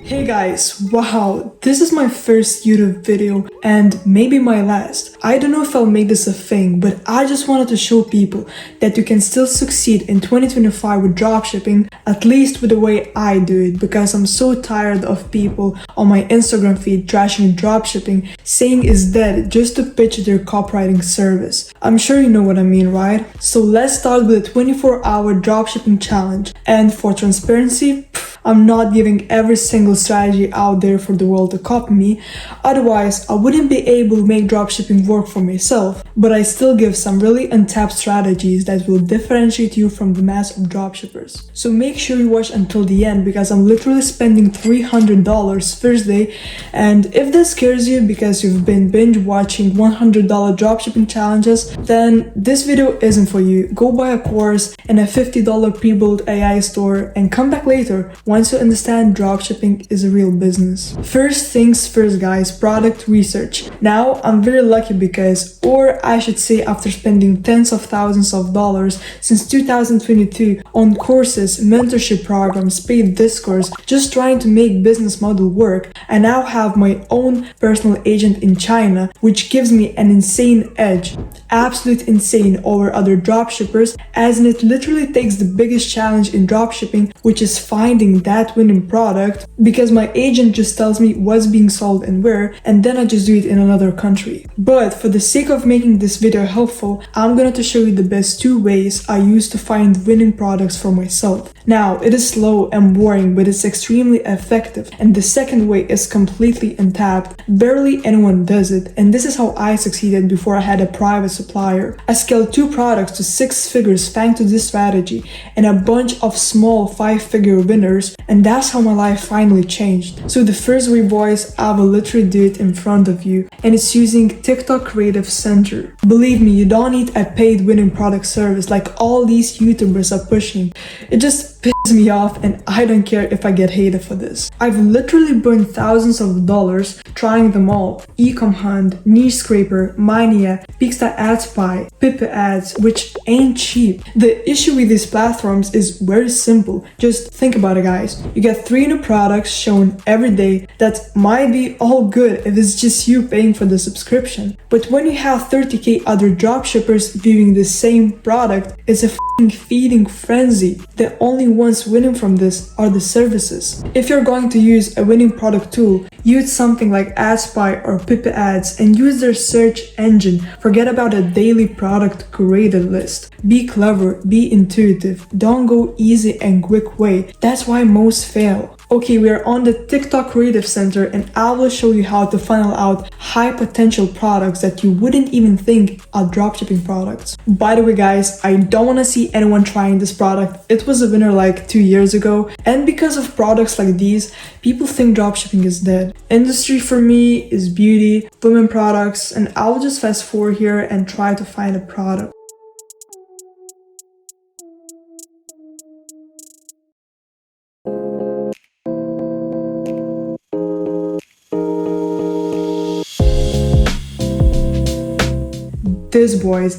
Hey guys, wow, this is my first YouTube video and maybe my last. I don't know if I'll make this a thing, but I just wanted to show people that you can still succeed in 2025 with dropshipping, at least with the way I do it, because I'm so tired of people on my Instagram feed trashing dropshipping, saying it's dead just to pitch their copywriting service. I'm sure you know what I mean, right? So let's start with a 24-hour dropshipping challenge. And for transparency, I'm not giving every single strategy out there for the world to copy me, otherwise I wouldn't be able to make dropshipping work for myself, but I still give some really untapped strategies that will differentiate you from the mass of dropshippers. So make sure you watch until the end because I'm literally spending $300 Thursday, and if this scares you because you've been binge watching $100 dropshipping challenges, then this video isn't for you. Go buy a course in a $50 pre-built AI store and come back later once you understand dropshipping is a real business. First things first guys, product research. Now I'm very lucky because, or I should say after spending tens of thousands of dollars since 2022 on courses, mentorship programs, paid discourse, just trying to make business model work, I now have my own personal agent in China, which gives me an insane edge. Absolute insane over other dropshippers, as in it literally takes the biggest challenge in dropshipping, which is finding that winning product, because my agent just tells me what's being sold and where, and then I just do it in another country. But for the sake of making this video helpful, I'm going to show you the best two ways I use to find winning products for myself. Now, it is slow and boring, but it's extremely effective. And the second way is completely untapped. Barely anyone does it, and this is how I succeeded before I had a private supplier. I scaled 2 products to 6 figures thanks to this strategy, and a bunch of small 5-figure winners, and that's how my life finally changed. So the first way, boys, I will literally do it in front of you, and it's using TikTok Creative Center. Believe me, you don't need a paid winning product service like all these YouTubers are pushing. It just pisses me off, and I don't care if I get hated for this. I've literally burned thousands of dollars trying them all. Ecom Hunt, Niche Scraper, Mania, Pixta AdSpy, Pippe Ads, which ain't cheap. The issue with these platforms is very simple. Just think about it, guys. You get 3 new products shown every day that might be all good if it's just you paying for the subscription. But when you have 30k other dropshippers viewing the same product, it's a feeding frenzy. The only ones winning from this are the services. If you're going to use a winning product tool, use something like AdSpy or Pippe Ads and use their search engine. Forget about a daily product curated list. Be clever, be intuitive, don't go easy and quick way. That's why most fail. Okay, we are on the TikTok Creative Center, and I will show you how to funnel out high potential products that you wouldn't even think are dropshipping products. By the way guys, I don't want to see anyone trying this product. It was a winner like 2 years ago, and because of products like these, people think dropshipping is dead. Industry for me is beauty, women products, and I'll just fast forward here and try to find a product.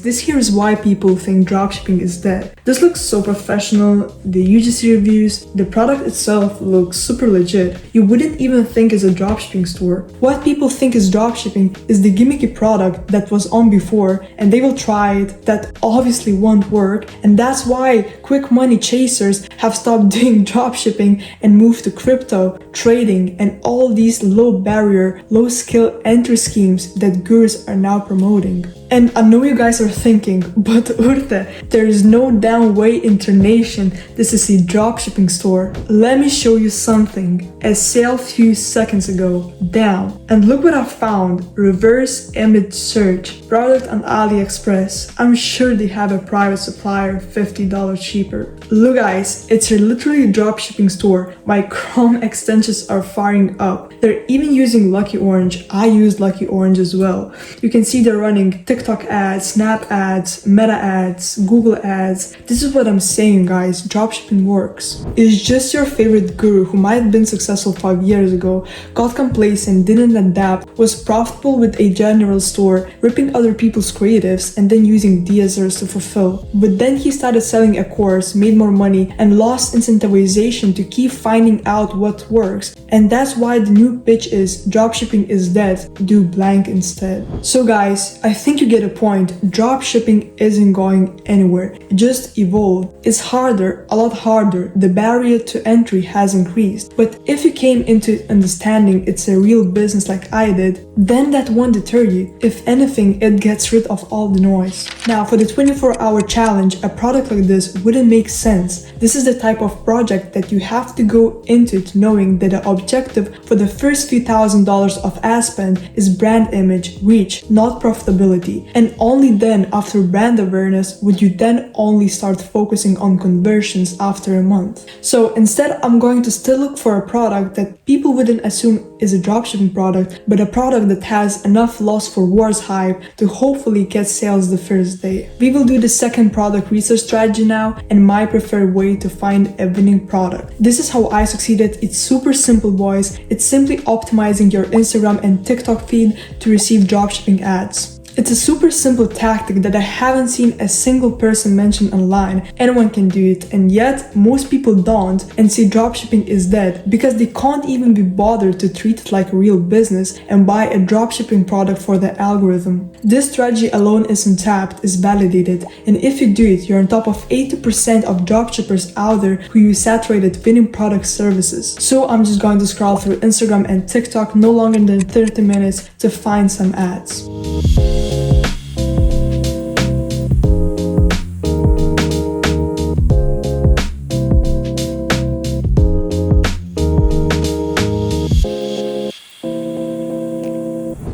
This here is why people think dropshipping is dead. This looks so professional, the UGC reviews, the product itself looks super legit. You wouldn't even think it's a dropshipping store. What people think is dropshipping is the gimmicky product that was on before, and they will try it, that obviously won't work, and that's why quick money chasers have stopped doing dropshipping and moved to crypto, trading, and all these low barrier, low skill entry schemes that gurus are now promoting. And I know you guys are thinking, but Urte, there is no down way internation. This is a dropshipping store. Let me show you something. A sale few seconds ago, down. And look what I found. Reverse image search. Product on AliExpress. I'm sure they have a private supplier, $50 cheaper. Look guys, it's a literally dropshipping store. My Chrome extensions are firing up. They're even using Lucky Orange. I use Lucky Orange as well. You can see they're running TikTok ads, Snap ads, Meta ads, Google ads. This is what I'm saying, guys. Dropshipping works. It's just your favorite guru who might have been successful 5 years ago, got complacent, didn't adapt, was profitable with a general store, ripping other people's creatives, and then using DSRs to fulfill. But then he started selling a course, made more money, and lost incentivization to keep finding out what works. And that's why the new pitch is dropshipping is dead, do blank instead. So guys, I think you get a point. Dropshipping isn't going anywhere. It just evolved. It's harder, a lot harder. The barrier to entry has increased. But if you came into understanding it's a real business like I did, then that won't deter you. If anything, it gets rid of all the noise. Now, for the 24-hour challenge, a product like this wouldn't make sense. This is the type of project that you have to go into it knowing that the objective for the first few $1,000s of ad spend is brand image, reach, not profitability. And only then, after brand awareness, would you then only start focusing on conversions after a month. So instead, I'm going to still look for a product that people wouldn't assume is a dropshipping product, but a product that has enough loss for wars hype to hopefully get sales the first day. We will do the second product research strategy now, and my preferred way to find a winning product. This is how I succeeded. It's super simple, boys. It's simply optimizing your Instagram and TikTok feed to receive dropshipping ads. It's a super simple tactic that I haven't seen a single person mention online. Anyone can do it, and yet most people don't and see dropshipping is dead because they can't even be bothered to treat it like a real business and buy a dropshipping product for the algorithm. This strategy alone is untapped, is validated, and if you do it, you're on top of 80% of dropshippers out there who use saturated winning product services. So I'm just going to scroll through Instagram and TikTok no longer than 30 minutes to find some ads.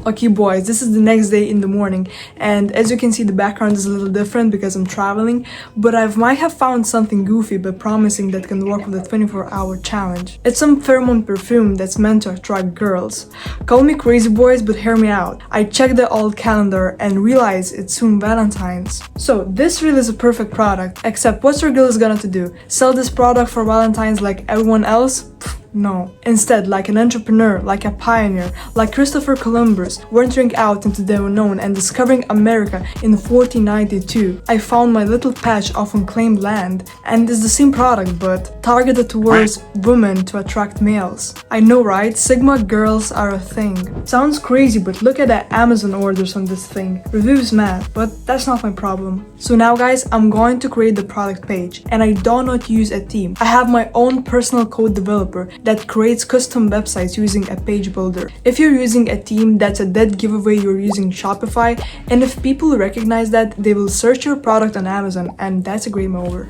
Okay boys, this is the next day in the morning, and as you can see the background is a little different because I'm traveling, but I might have found something goofy but promising that can work with the 24-hour challenge. It's some pheromone perfume that's meant to attract girls. Call me crazy boys, but hear me out. I checked the old calendar and realized it's soon Valentine's. So this really is a perfect product, except what's your girl is gonna do? Sell this product for Valentine's like everyone else? No. Instead, like an entrepreneur, like a pioneer, like Christopher Columbus, venturing out into the unknown and discovering America in 1492, I found my little patch of unclaimed land, and it's the same product but targeted towards women to attract males. I know, right? Sigma girls are a thing. Sounds crazy, but look at the Amazon orders on this thing. Reviews mad, but that's not my problem. So now guys, I'm going to create the product page, and I do not use a team. I have my own personal code developer that creates custom websites using a page builder. If you're using a team, that's a dead giveaway you're using Shopify, and if people recognize that, they will search your product on Amazon, and that's a game over.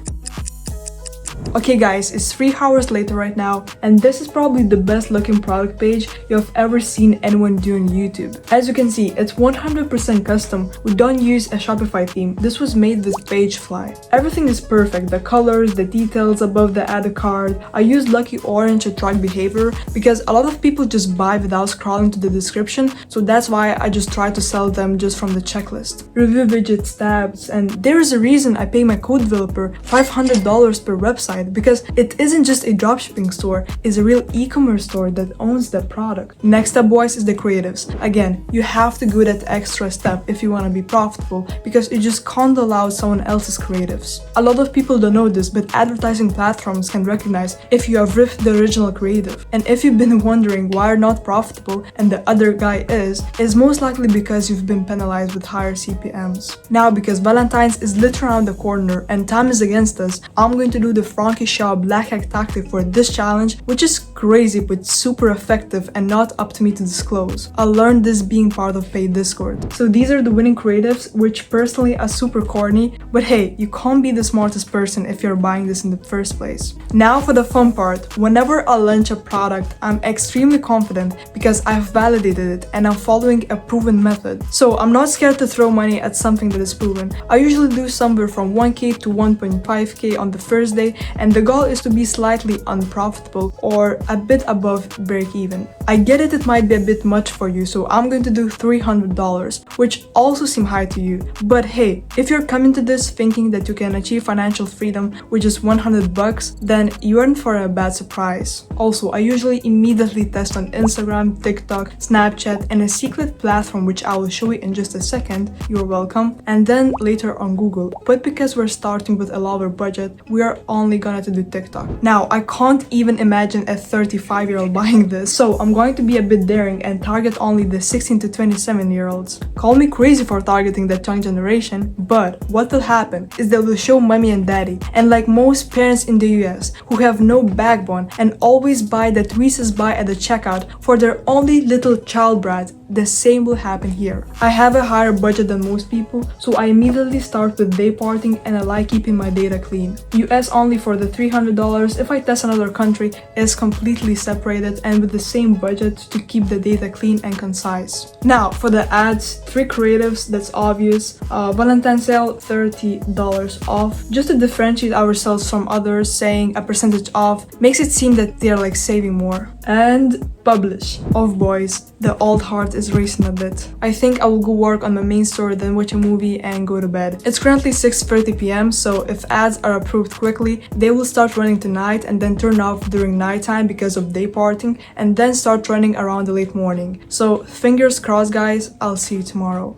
Okay guys, it's 3 hours later right now, and this is probably the best looking product page you have ever seen anyone do on YouTube. As you can see, it's 100% custom. We don't use a Shopify theme. This was made with Pagefly. Everything is perfect. The colors, the details above the add card. I used Lucky Orange to track behavior because a lot of people just buy without scrolling to the description, so that's why I just try to sell them just from the checklist. Review widgets, tabs, and there is a reason I pay my code developer $500 per website, because it isn't just a dropshipping store, it's a real e-commerce store that owns the product. Next up boys is the creatives. Again, you have to go that extra step if you want to be profitable, because you just can't allow someone else's creatives. A lot of people don't know this, but advertising platforms can recognize if you have ripped the original creative. And if you've been wondering why you're not profitable and the other guy is most likely because you've been penalized with higher CPMs. Now, because Valentine's is literally around the corner and time is against us, I'm going to do the Frankie Shaw black hack tactic for this challenge, which is crazy but super effective and not up to me to disclose. I learned this being part of paid Discord. So these are the winning creatives, which personally are super corny, but hey, you can't be the smartest person if you're buying this in the first place. Now for the fun part. Whenever I launch a product, I'm extremely confident because I've validated it and I'm following a proven method. So I'm not scared to throw money at something that is proven. I usually do somewhere from 1k to 1.5k on the first day, and the goal is to be slightly unprofitable or a bit above break even. I get it might be a bit much for you, so I'm going to do $300, which also seem high to you. But hey, if you're coming to this thinking that you can achieve financial freedom with just $100, then you aren't for a bad surprise. Also, I usually immediately test on Instagram, TikTok, Snapchat, and a secret platform which I will show you in just a second, you're welcome, and then later on Google. But because we're starting with a lower budget, we are only gonna do TikTok. Now, I can't even imagine a 35-year-old buying this, so I'm going to be a bit daring and target only the 16 to 27-year-olds. Call me crazy for targeting that young generation, but what will happen is they will show mommy and daddy, and like most parents in the US who have no backbone and always buy that Reese's buy at the checkout for their only little child brat, the same will happen here. I have a higher budget than most people, so I immediately start with day parting, and I like keeping my data clean. US only for the $300, if I test another country, is completely separated and with the same budget to keep the data clean and concise. Now for the ads, 3 creatives, that's obvious. Valentine's sale, $30 off. Just to differentiate ourselves from others, saying a percentage off makes it seem that they're like saving more. And publish. Oh boys, the old heart is racing a bit. I think I will go work on my main story, then watch a movie and go to bed. It's currently 6:30 p.m, so if ads are approved quickly, they will start running tonight and then turn off during nighttime because of day parting, and then start running around the late morning. So fingers crossed guys, I'll see you tomorrow.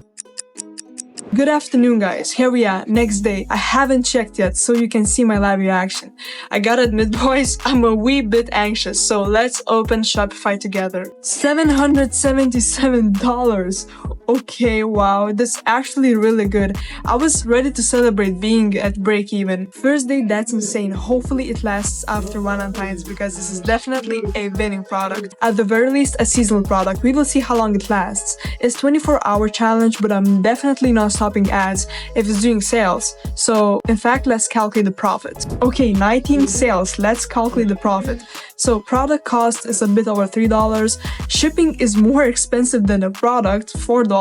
Good afternoon guys, here we are, next day. I haven't checked yet so you can see my live reaction. I gotta admit boys, I'm a wee bit anxious, so let's open Shopify together. $777. Okay, wow, that's actually really good. I was ready to celebrate being at break even. First day, that's insane. Hopefully it lasts after Valentine's because this is definitely a winning product. At the very least, a seasonal product. We will see how long it lasts. It's 24-hour challenge, but I'm definitely not stopping ads if it's doing sales. So in fact, let's calculate the profit. Okay, 19 sales. Let's calculate the profit. So product cost is a bit over $3. Shipping is more expensive than a product, $4.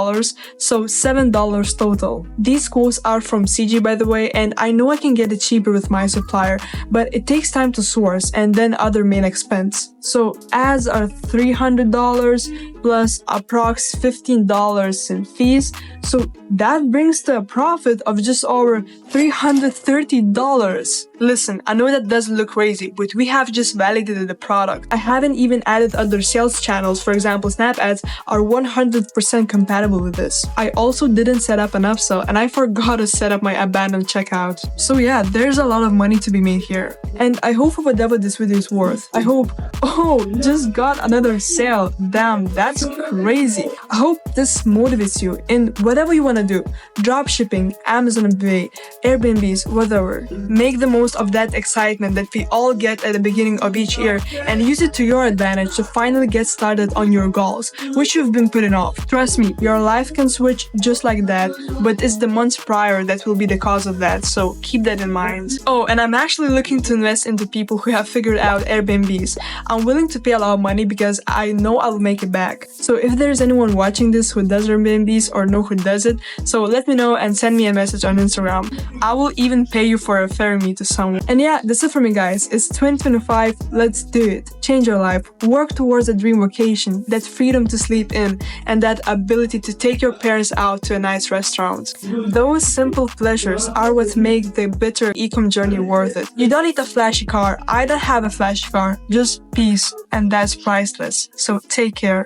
So $7 total. These quotes are from CG by the way, and I know I can get it cheaper with my supplier, but it takes time to source and then other main expense. So ads are $300 plus approx $15 in fees. So that brings to a profit of just over $330. Listen, I know that doesn't look crazy, but we have just validated the product. I haven't even added other sales channels. For example, Snap ads are 100% compatible with this. I also didn't set up an upsell, and I forgot to set up my abandoned checkout. So yeah, there's a lot of money to be made here. And I hope for whatever this video is worth. I hope, oh, just got another sale. Damn, that's crazy. I hope this motivates you in whatever you want to do. Dropshipping, Amazon FBA, Airbnbs, whatever. Make the most of that excitement that we all get at the beginning of each year and use it to your advantage to finally get started on your goals, which you've been putting off. Trust me, your life can switch just like that, but it's the months prior that will be the cause of that, so keep that in mind. Oh, and I'm actually looking to invest into people who have figured out Airbnbs. I'm willing to pay a lot of money because I know I'll make it back. So if there's anyone watching this who does Airbnbs or know who does it, so let me know and send me a message on Instagram. I will even pay you for referring me to someone. And yeah, that's it for me guys. It's 2025, let's do it. Change your life, work towards a dream vacation, that freedom to sleep in, and that ability to take your parents out to a nice restaurant. Those simple pleasures are what make the bitter e-com journey worth it. You don't need a flashy car, I don't have a flashy car, just peace, and that's priceless. So take care.